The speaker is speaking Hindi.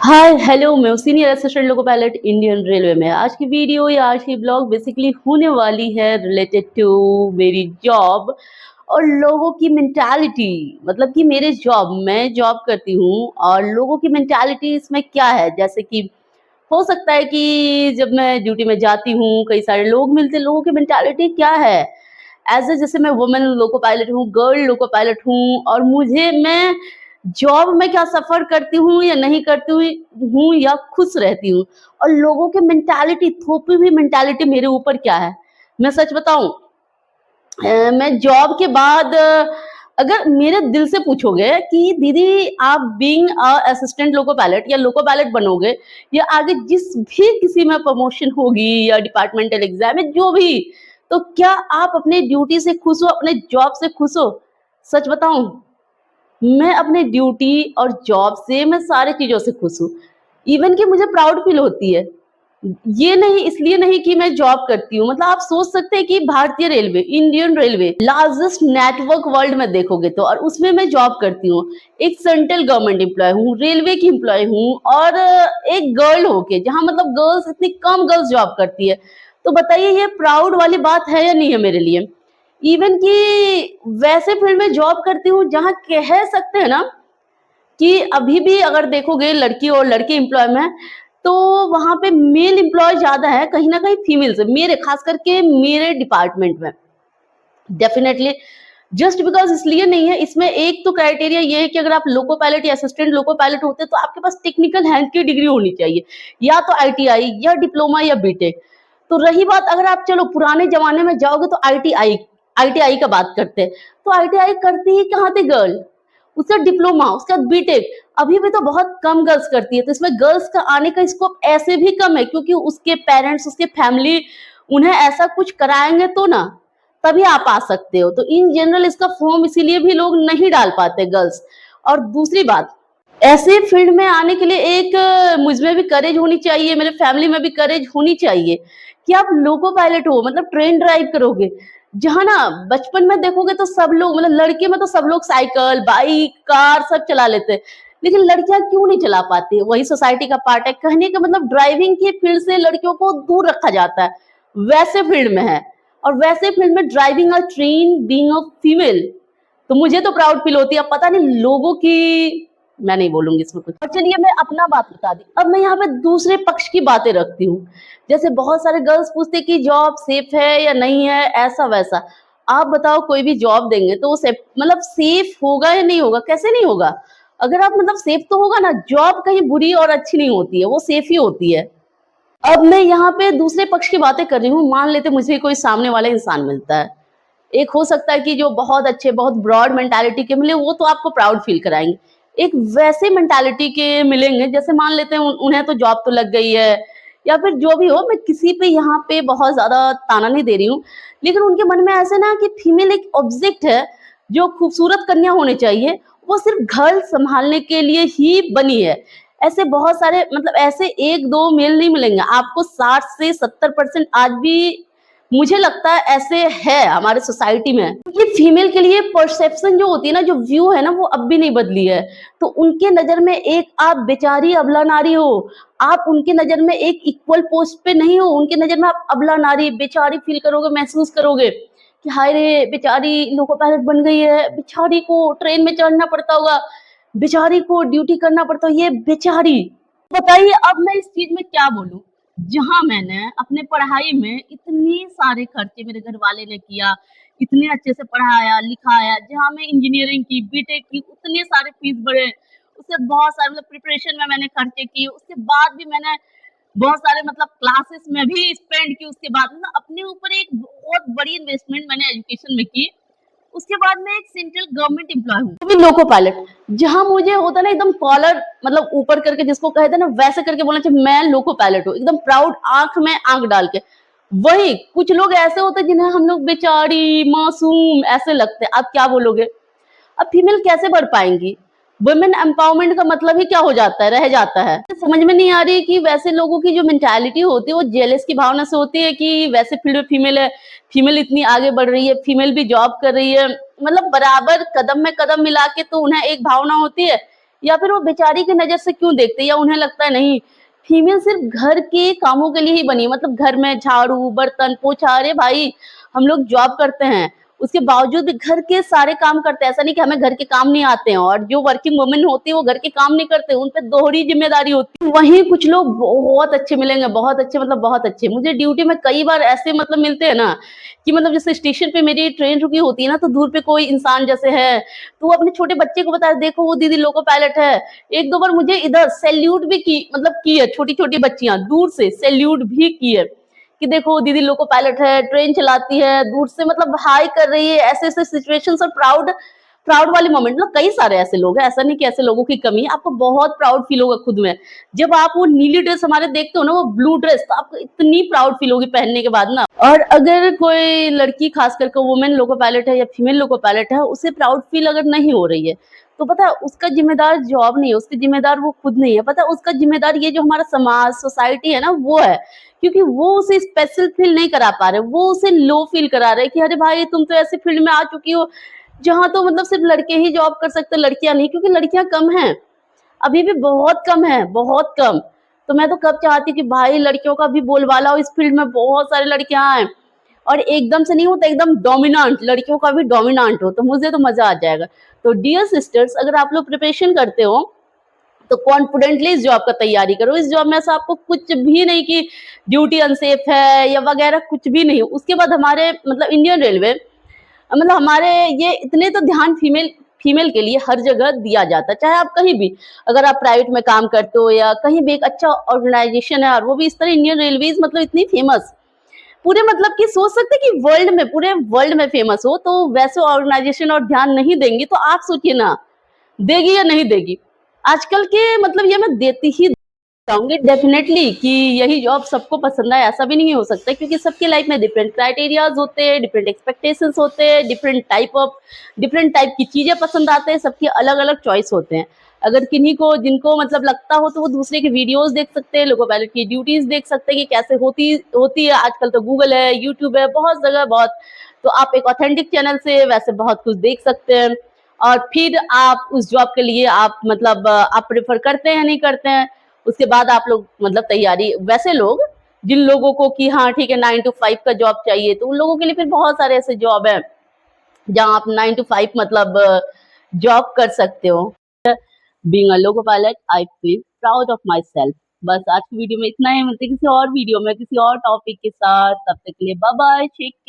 हाय हेलो, मैं हूँ senior assistant loco pilot Indian railway में। आज की वीडियो या आज की ब्लॉग बेसिकली होने वाली है रिलेटेड टू मेरी जॉब और लोगों की मेंटालिटी। मतलब कि मेरे मैं जॉब करती हूँ और लोगों की मेंटालिटी इसमें क्या है। जैसे कि हो सकता है कि जब मैं ड्यूटी में जाती हूँ, कई सारे लोग मिलते हैं, लोगों की मेंटालिटी क्या है। जैसे मैं वुमेन लोको पायलट हूँ, गर्ल लोको पायलट हूँ और मैं जॉब में क्या सफ़र करती हूँ या नहीं करती हूँ या खुश रहती हूँ और लोगों की मेंटालिटी, थोपी हुई मेंटालिटी मेरे ऊपर क्या है। मैं सच बताऊँ, मैं जॉब के बाद अगर मेरे दिल से पूछोगे कि दीदी आप बीइंग असिस्टेंट लोको पायलट या लोको पायलट बनोगे या आगे जिस भी किसी में प्रमोशन होगी या डिपार्टमेंटल एग्जाम है जो भी, तो क्या आप अपने ड्यूटी से खुश हो, अपने जॉब से खुश हो? सच बताऊं, मैं अपने ड्यूटी और जॉब से, मैं सारी चीज़ों से खुश हूँ। इवन कि मुझे प्राउड फ़ील होती है। ये नहीं, इसलिए नहीं कि मैं जॉब करती हूँ। मतलब आप सोच सकते हैं कि भारतीय railway, Indian railway largest network world में देखोगे तो, और उसमें मैं जॉब करती हूँ। एक सेंट्रल गवर्नमेंट एम्प्लॉयी हूँ, रेलवे की एम्प्लॉयी हूँ और एक गर्ल होके, जहाँ मतलब गर्ल्स, इतनी कम गर्ल्स जॉब करती है। तो बताइए ये प्राउड वाली बात है या नहीं है मेरे लिए? इवन कि वैसे फील्ड में जॉब करती हूँ जहाँ कह सकते हैं ना कि अभी भी अगर देखोगे लड़की और लड़के एम्प्लॉय में, तो वहाँ पे मेल एम्प्लॉय ज़्यादा है कहीं न कहीं फीमेल से, मेरे खास करके मेरे डिपार्टमेंट में। डेफिनिटली जस्ट बिकॉज़ इसलिए नहीं है, इसमें एक तो क्राइटेरिया ये है कि अगर आप लोको पायलट या असिस्टेंट लोको पायलट होते हैं तो आपके पास टेक्निकल हैंड की डिग्री होनी चाहिए, या तो आईटीआई या डिप्लोमा या बीटेक। तो रही बात, अगर आप चलो पुराने ज़माने में जाओगे तो आईटीआई आईटीआई का बात करते हैं, तो आईटीआई करती ही कहाँ थी गर्ल? उसका डिप्लोमा, उसके बाद बीटेक। अभी भी तो बहुत कम गर्ल्स करती है, तो इसमें गर्ल्स का आने का स्कोप ऐसे भी कम है क्योंकि उसके पेरेंट्स, उसके फैमिली उन्हें ऐसा कुछ कराएँगे तो ना, तभी आप आ सकते हो। तो इन जनरल इसका फॉर्म इसीलिए भी लोग नहीं डाल पाते गर्ल्स। और दूसरी बात, ऐसे फील्ड में आने के लिए एक मुझ में भी करेज होनी चाहिए, मेरे फैमिली में भी करेज होनी चाहिए कि आप लोको पायलट हो, मतलब ट्रेन ड्राइव करोगे। जहाँ ना बचपन में देखोगे तो सब लोग, मतलब लड़के में तो सब लोग साइकिल, बाइक, कार सब चला लेते हैं, लेकिन लड़कियां क्यों नहीं चला पाती? वही सोसाइटी का पार्ट है। कहने का मतलब ड्राइविंग की फील्ड से लड़कियों को दूर रखा जाता है, वैसे फील्ड में है। और वैसे फील्ड में driving a train being a female, तो मुझे तो प्राउड फील होती है। अब पता नहीं लोगों की, मैं नहीं बोलूंगी इसमें कुछ। और चलिए मैं अपना बात बता दी, अब मैं यहाँ पे दूसरे पक्ष की बातें रखती हूँ। जैसे बहुत सारे गर्ल्स पूछते कि जॉब सेफ है या नहीं है, ऐसा वैसा। आप बताओ, कोई भी जॉब देंगे तो वो सेफ, मतलब सेफ होगा या नहीं होगा? कैसे नहीं होगा? अगर आप, मतलब सेफ तो होगा ना। जॉब कहीं बुरी और अच्छी नहीं होती है, वो सेफ ही होती है। अब मैं यहाँ पे दूसरे पक्ष की बातें कर रही हूँ। मान लेते मुझे कोई सामने वाला इंसान मिलता है, एक हो सकता है कि जो बहुत अच्छे, बहुत ब्रॉड मेंटालिटी के मिले, वो तो आपको प्राउड फील कराएंगे। एक वैसे मेंटालिटी के मिलेंगे, जैसे मान लेते हैं उन्हें तो जॉब तो लग गई है या फिर जो भी हो, मैं किसी पे यहाँ पे बहुत ज्यादा ताना नहीं दे रही हूँ, लेकिन उनके मन में ऐसे ना कि फीमेल एक ऑब्जेक्ट है जो खूबसूरत कन्या होनी चाहिए, वो सिर्फ घर संभालने के लिए ही बनी है। ऐसे बहुत सारे, मतलब ऐसे एक दो मेल नहीं मिलेंगे आपको, 60 से 70% आज भी मुझे लगता है ऐसे है हमारे सोसाइटी में। क्योंकि फीमेल के लिए परसेप्शन जो होती है ना, जो व्यू है ना, वो अब भी नहीं बदली है। तो उनके नजर में एक आप बेचारी अबला नारी हो, आप उनके नजर में एक इक्वल पोस्ट पे नहीं हो। उनके नजर में आप अबला नारी, बेचारी फील करोगे, महसूस करोगे कि हाय रे बेचारी लोको पायलट बन गई है, बेचारी को ट्रेन में चढ़ना पड़ता होगा, बेचारी को ड्यूटी करना पड़ता है, ये बेचारी। बताइए अब मैं इस चीज में क्या बोलूं, जहां मैंने अपने पढ़ाई में इतने सारे खर्चे मेरे घर वाले ने किया, इतने अच्छे से पढ़ाया लिखाया, जहां मैं इंजीनियरिंग की, बीटेक की, उतने सारे फीस भरे, उससे बहुत सारे मतलब प्रिपरेशन में मैंने खर्चे किए, उसके बाद भी मैंने बहुत सारे मतलब क्लासेस में भी स्पेंड की, उसके बाद मतलब अपने ऊपर एक बहुत बड़ी इन्वेस्टमेंट मैंने एजुकेशन में की। उसके बाद मैं एक सेंट्रल गवर्नमेंट एम्प्लॉय हूँ, तो भी लोको पायलट, जहां मुझे होता ना एकदम कॉलर, मतलब ऊपर करके जिसको कहते हैं ना, वैसे करके बोलना चाहिए मैं लोको पायलट हूँ, एकदम प्राउड, आंख में आंख डाल के। वही कुछ लोग ऐसे होते हैं जिन्हें हम लोग बेचारी, मासूम ऐसे लगते हैं। आप क्या बोलोगे, अब फीमेल कैसे बढ़ पाएंगी? वुमेन एम्पावरमेंट का मतलब ही क्या हो जाता है, रह जाता है। समझ में नहीं आ रही कि वैसे लोगों की जो मेंटालिटी होती है वो जेलस की भावना से होती है कि वैसे फील्ड में फीमेल है, फीमेल इतनी आगे बढ़ रही है, फीमेल भी जॉब कर रही है, मतलब बराबर कदम में कदम मिला के, तो उन्हें एक भावना होती है या फिर वो बेचारी की नज़र से क्यों देखते हैं, या उन्हें लगता है नहीं, फीमेल सिर्फ़ घर के कामों के लिए ही बनी है, मतलब घर में झाड़ू, बर्तन, पोछा, अरे भाई हम लोग जॉब करते हैं, उसके बावजूद भी घर के सारे काम करते हैं, ऐसा नहीं कि हमें घर के काम नहीं आते हैं, और जो वर्किंग वुमन होती है वो घर के काम नहीं करते, उन पे दोहरी ज़िम्मेदारी होती है। वहीं कुछ लोग बहुत अच्छे मिलेंगे, बहुत अच्छे मतलब बहुत अच्छे। मुझे ड्यूटी में कई बार ऐसे मतलब मिलते हैं ना, कि मतलब जैसे स्टेशन पे मेरी ट्रेन रुकी होती है ना, तो दूर पे कोई इंसान जैसे है, तो वो अपने छोटे बच्चे को बताया, देखो वो दीदी लोको पायलट है। 1-2 बार मुझे इधर सैल्यूट भी की, मतलब की है, छोटी-छोटी बच्चियाँ दूर से सैल्यूट भी की है, कि देखो वो दीदी लोको पायलट है, ट्रेन चलाती है, दूर से मतलब हाय कर रही है, ऐसे-ऐसे सिचुएशंस और प्राउड प्राउड वाले मोमेंट, मतलब कई सारे ऐसे लोग हैं, ऐसा नहीं कि ऐसे लोगों की कमी है, आपको बहुत प्राउड फील होगा खुद में। जब आप वो नीली ड्रेस हमारे देखते हो ना, वो ब्लू ड्रेस, तो आपको इतनी प्राउड फील होगी पहनने के बाद ना। और अगर कोई लड़की, खास करके वुमेन लोको पायलट है या फीमेल लोको पायलट है, उसे प्राउड फील अगर नहीं हो रही है, तो पता है उसका ज़िम्मेदार जॉब नहीं है, उसकी ज़िम्मेदार वो खुद नहीं है, पता है उसका ज़िम्मेदार ये जो हमारा समाज, सोसाइटी है ना, वो है। क्योंकि वो उसे स्पेशल फील नहीं करा पा रहे, वो उसे लो फील करा रहे हैं कि अरे भाई तुम तो ऐसी फील्ड में आ चुकी हो, जहाँ तो मतलब सिर्फ़ लड़के ही जॉब कर सकते हैं, लड़कियाँ नहीं, क्योंकि लड़कियाँ कम हैं। अभी भी बहुत कम है, बहुत कम। तो मैं तो कब चाहती कि भाई लड़कियों का भी बोलबाला हो इस फील्ड में, बहुत सारी लड़कियाँ आएँ, और एकदम से नहीं होता, एकदम डोमिनेंट, लड़कियों का भी डोमिनेंट हो, तो मुझे तो मज़ा आ जाएगा। तो डियर सिस्टर्स, अगर आप लोग प्रिपरेशन करते हो, तो कॉन्फिडेंटली इस जॉब का तैयारी करो। इस जॉब में ऐसा आपको कुछ भी नहीं कि ड्यूटी अनसेफ है या वगैरह, कुछ भी नहीं। उसके बाद हमारे मतलब इंडियन रेलवे, मतलब हमारे ये इतने तो ध्यान फीमेल फीमेल के लिए हर जगह दिया जाता है, चाहे आप कहीं भी, अगर आप प्राइवेट में काम करते हो या कहीं भी, एक अच्छा ऑर्गेनाइजेशन है, और वो भी इस तरह, इंडियन रेलवेज मतलब इतनी फेमस, पूरे मतलब कि सोच सकते हैं कि वर्ल्ड में, पूरे वर्ल्ड में फेमस हो, तो वैसे ऑर्गेनाइजेशन और ध्यान नहीं देंगी, तो आप सोचिए ना, देगी या नहीं देगी। आजकल के मतलब ये मैं देती ही चाहूँगी डेफ़िनेटली, कि यही जॉब सबको पसंद आए, ऐसा भी नहीं हो सकता, क्योंकि सबकी लाइफ़ में डिफरेंट क्राइटेरियाज़ होते हैं, डिफरेंट एक्सपेक्टेशंस होते हैं, डिफरेंट टाइप की चीज़ें पसंद आते हैं, सबके अलग-अलग चॉइस होते हैं। अगर किन्हीं को, जिनको मतलब लगता हो, तो वो दूसरे के वीडियोज़ देख सकते हैं, लोको पायलट की ड्यूटीज़ देख सकते हैं कि कैसे होती होती है। आजकल तो गूगल है, यूट्यूब है, बहुत जगह बहुत, तो आप एक ऑथेंटिक चैनल से वैसे बहुत कुछ देख सकते हैं, और फिर आप उस जॉब के लिए आप मतलब आप प्रेफ़र करते हैं या नहीं करते हैं, उसके बाद आप लोग मतलब तैयारी, वैसे लोग जिन लोगों को कि हाँ ठीक है 9 टू 5 का जॉब चाहिए, तो उन लोगों के लिए फिर बहुत सारे ऐसे जॉब हैं जहाँ आप 9 टू 5 मतलब जॉब कर सकते हो। Being a loco pilot I feel proud of my self. बस आज की वीडियो में इतना ही, मिलते हैं किसी और वीडियो में किसी और टॉपिक के साथ, तब तक के लिए बाय बाय, टेक केयर।